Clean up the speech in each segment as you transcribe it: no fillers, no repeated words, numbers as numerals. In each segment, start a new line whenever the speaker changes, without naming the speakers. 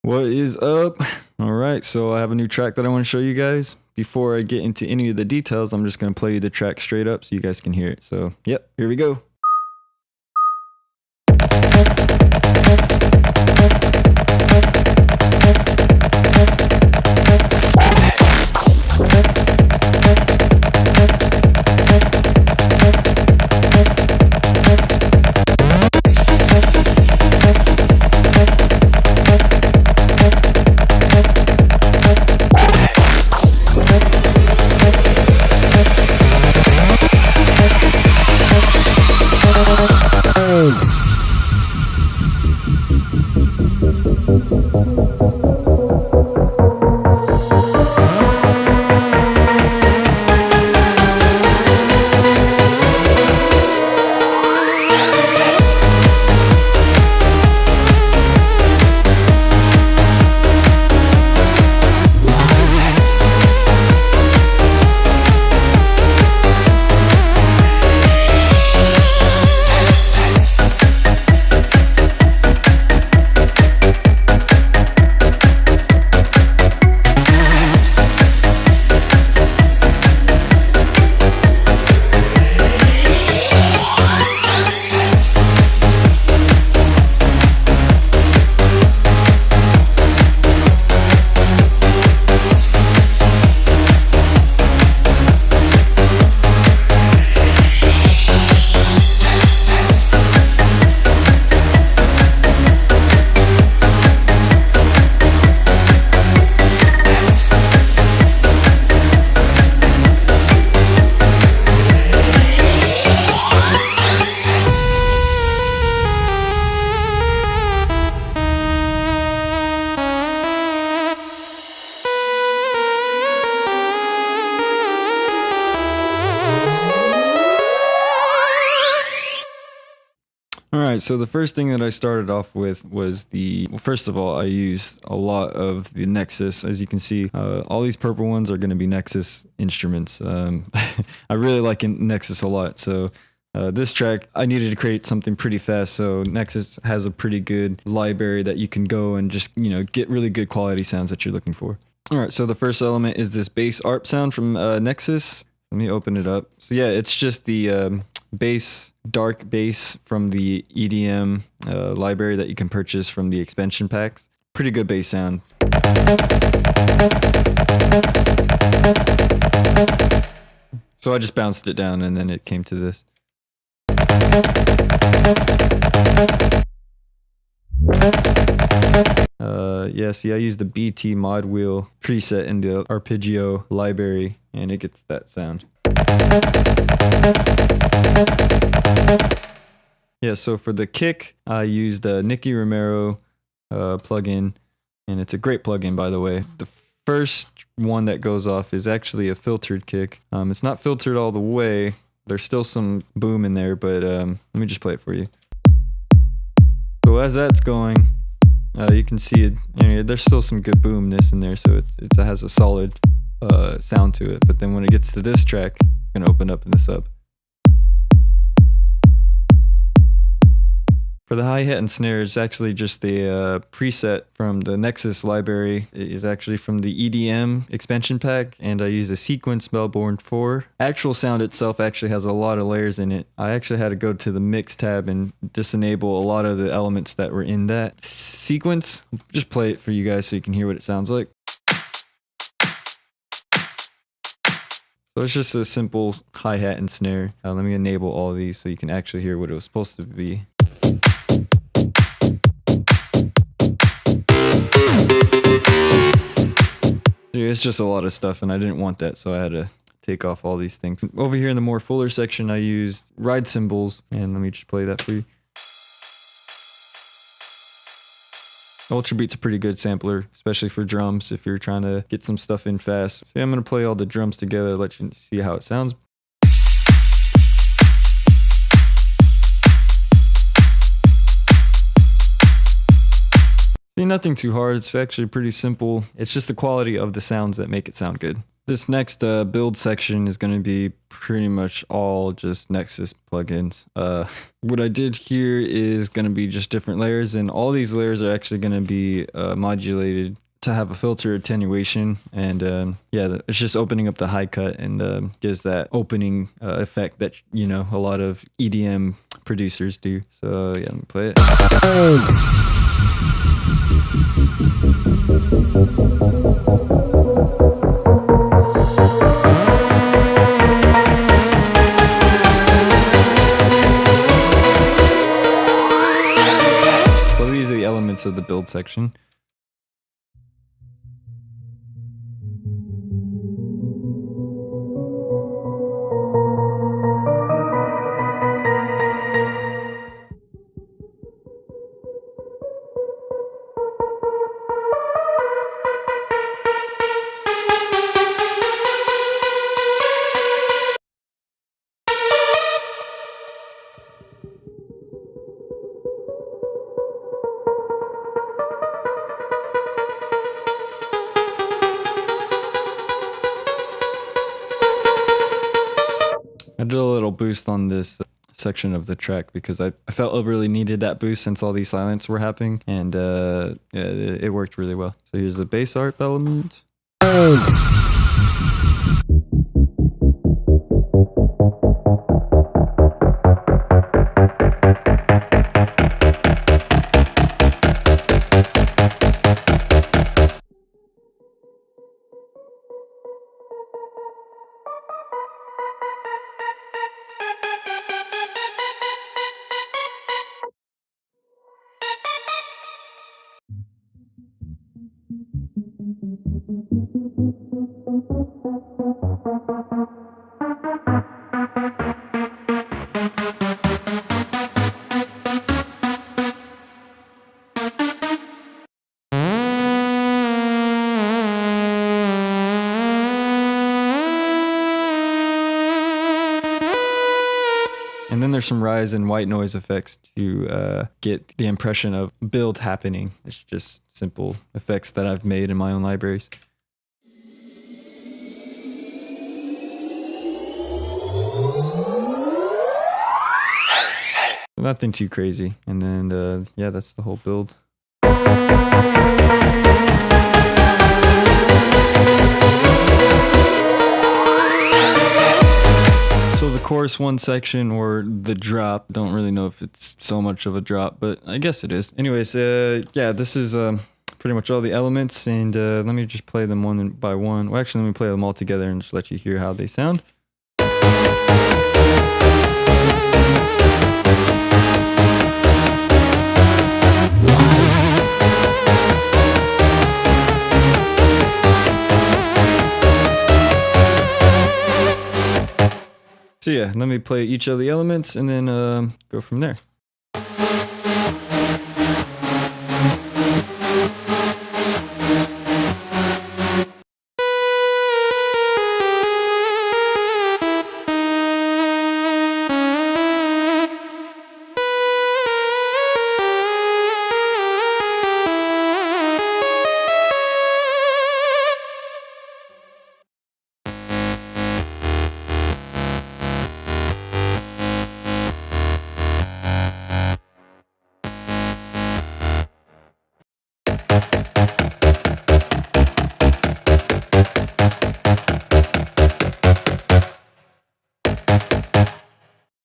What is up? All right, so I have a new track that I want to show you guys. Before I get into any of the details, I'm just going to play you the track straight up so you guys can hear it. So, yep, here we go. Alright, so the first thing that I started off with was first of all, I used a lot of the Nexus. As you can see, all these purple ones are going to be Nexus instruments. I really like Nexus a lot, so this track, I needed to create something pretty fast, so Nexus has a pretty good library that you can go and just, get really good quality sounds that you're looking for. Alright, so the first element is this bass ARP sound from Nexus. Let me open it up. So yeah, it's just the dark bass from the EDM library that you can purchase from the expansion packs. Pretty good bass sound. So I just bounced it down and then it came to this. I used the BT mod wheel preset in the arpeggio library and it gets that sound. Yeah, so for the kick, I used a Romero plugin, and it's a great plugin, by the way. The first one that goes off is actually a filtered kick. It's not filtered all the way. There's still some boom in there, but let me just play it for you. So as that's going, you can see it. There's still some good boomness in there, so it has a solid sound to it. But then when it gets to this track, it's gonna open up this up. For the hi-hat and snare, it's actually just the preset from the Nexus library. It is actually from the EDM expansion pack, and I use a Sequence Melbourne 4. Actual sound itself actually has a lot of layers in it. I actually had to go to the mix tab and disable a lot of the elements that were in that sequence. I'll just play it for you guys so you can hear what it sounds like. So it's just a simple hi-hat and snare. Let me enable all of these so you can actually hear what it was supposed to be. It's just a lot of stuff and I didn't want that, so I had to take off all these things. Over here in the more fuller section, I used ride cymbals, and let me just play that for you. Ultra Beat's a pretty good sampler, especially for drums if you're trying to get some stuff in fast. So I'm going to play all the drums together, let you see how it sounds. See, nothing too hard. It's actually pretty simple. It's just the quality of the sounds that make it sound good. This next build section is going to be pretty much all just Nexus plugins. What I did here is going to be just different layers, and all these layers are actually going to be modulated to have a filter attenuation, and yeah, it's just opening up the high cut and gives that opening effect that, you know, a lot of EDM producers do. So yeah, let me play it. So these are the elements of the build section. I did a little boost on this section of the track because I felt I really needed that boost since all these silents were happening, and yeah, it worked really well. So here's the bass arp element. And then there's some rise and white noise effects to get the impression of build happening. It's just simple effects that I've made in my own libraries. Nothing too crazy. And then, yeah, that's the whole build. So the chorus one section, or the drop, don't really know if it's so much of a drop, but I guess it is. Anyways, yeah, this is pretty much all the elements, and let me just play them one by one. Well, actually, let me play them all together and just let you hear how they sound. So yeah, let me play each of the elements and then go from there.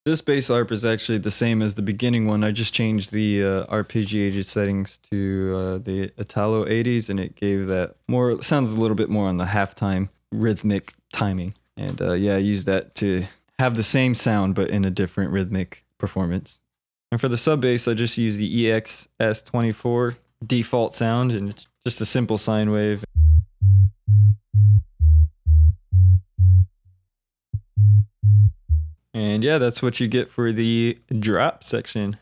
This bass arp is actually the same as the beginning one. I just changed the arpeggiated settings to the Italo 80s, and it gave that more, sounds a little bit more on the halftime rhythmic timing. And yeah, I used that to have the same sound but in a different rhythmic performance. And for the sub bass, I just used the EXS24 default sound, and it's just a simple sine wave. And yeah, that's what you get for the drop section.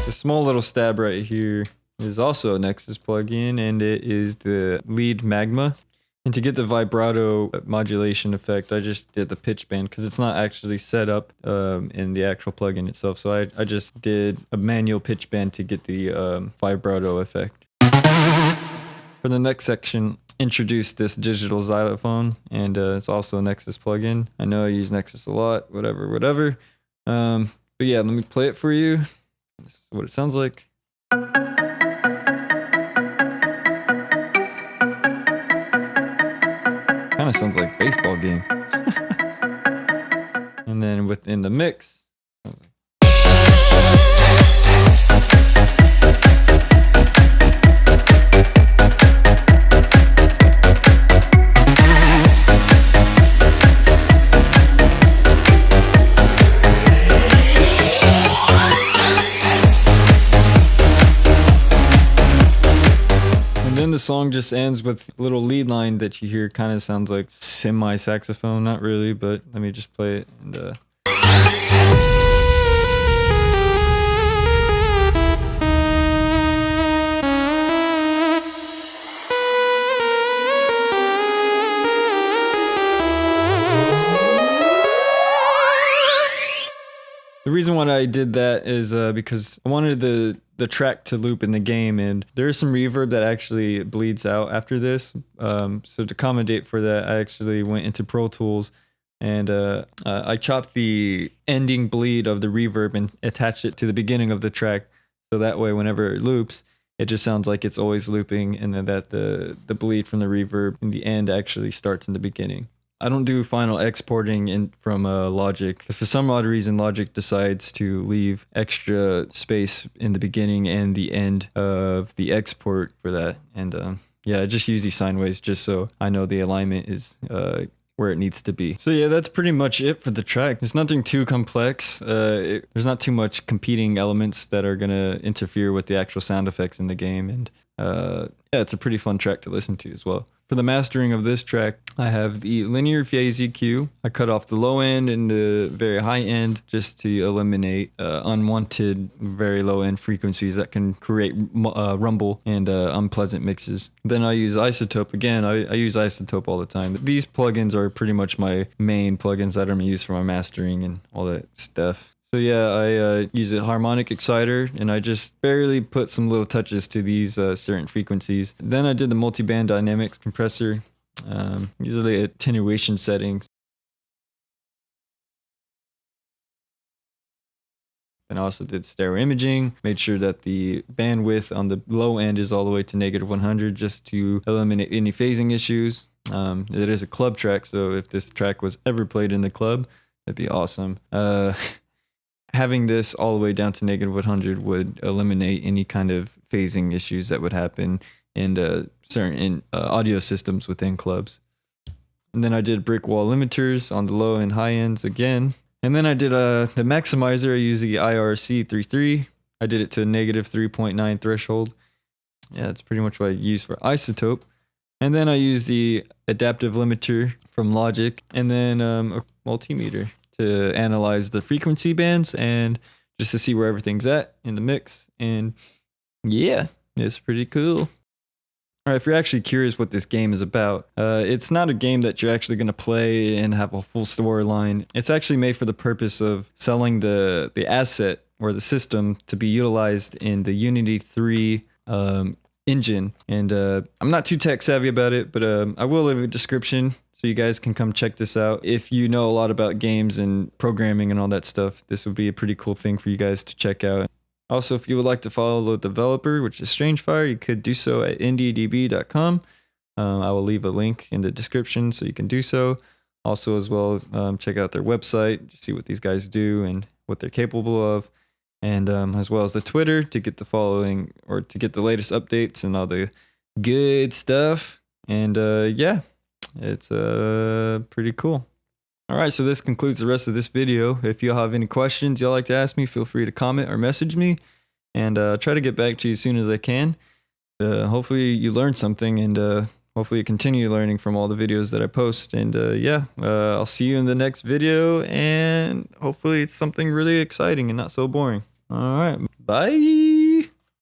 The small little stab right here is also a Nexus plugin, and it is the lead magma. And to get the vibrato modulation effect, I just did the pitch bend because it's not actually set up in the actual plugin itself. So I just did a manual pitch bend to get the vibrato effect. For the next section, introduce this digital xylophone, and it's also a Nexus plugin. I know I use Nexus a lot, whatever. But yeah, let me play it for you. This is what it sounds like. Kind of sounds like a baseball game. And then within the mix, the song just ends with a little lead line that you hear kind of sounds like semi-saxophone, not really, but let me just play it. And the reason why I did that is because I wanted the track to loop in the game, and there is some reverb that actually bleeds out after this. So to accommodate for that, I actually went into Pro Tools and I chopped the ending bleed of the reverb and attached it to the beginning of the track. So that way, whenever it loops, it just sounds like it's always looping, and then that the bleed from the reverb in the end actually starts in the beginning. I don't do final exporting in from Logic. If for some odd reason Logic decides to leave extra space in the beginning and the end of the export for that, and yeah, I just use these sine waves just so I know the alignment is where it needs to be. So yeah, that's pretty much it for the track. It's nothing too complex. There's not too much competing elements that are gonna interfere with the actual sound effects in the game, and yeah, it's a pretty fun track to listen to as well. For the mastering of this track, I have the linear phase EQ. I cut off the low end and the very high end just to eliminate unwanted very low end frequencies that can create rumble and unpleasant mixes. Then I use Isotope again. I use Isotope all the time. But these plugins are pretty much my main plugins that I'm gonna use for my mastering and all that stuff. So yeah, I use a harmonic exciter, and I just barely put some little touches to these certain frequencies. Then I did the multiband dynamics compressor, usually attenuation settings. And I also did stereo imaging, made sure that the bandwidth on the low end is all the way to -100 just to eliminate any phasing issues. It is a club track, so if this track was ever played in the club, that'd be awesome. Having this all the way down to -100 would eliminate any kind of phasing issues that would happen in certain audio systems within clubs. And then I did brick wall limiters on the low and high ends again. And then I did the maximizer. I used the IRC33. I did it to -3.9 threshold. Yeah, that's pretty much what I use for Isotope. And then I used the adaptive limiter from Logic, and then a multimeter to analyze the frequency bands and just to see where everything's at in the mix. And yeah, it's pretty cool. All right, if you're actually curious what this game is about, it's not a game that you're actually going to play and have a full storyline. It's actually made for the purpose of selling the asset or the system to be utilized in the Unity 3 engine. And I'm not too tech savvy about it, but I will leave a description so you guys can come check this out. If you know a lot about games and programming and all that stuff, this would be a pretty cool thing for you guys to check out. Also, if you would like to follow the developer, which is Strangefire, you could do so at indiedb.com. I will leave a link in the description so you can do so. Also, as well, check out their website, see what these guys do and what they're capable of. And as well as the Twitter to get the following or to get the latest updates and all the good stuff. And yeah, it's pretty cool. All right, so this concludes the rest of this video. If you have any questions y'all like to ask me, feel free to comment or message me, and try to get back to you as soon as I can. Hopefully you learned something, and hopefully you continue learning from all the videos that I post. And yeah, I'll see you in the next video, and hopefully it's something really exciting and not so boring. All right, bye.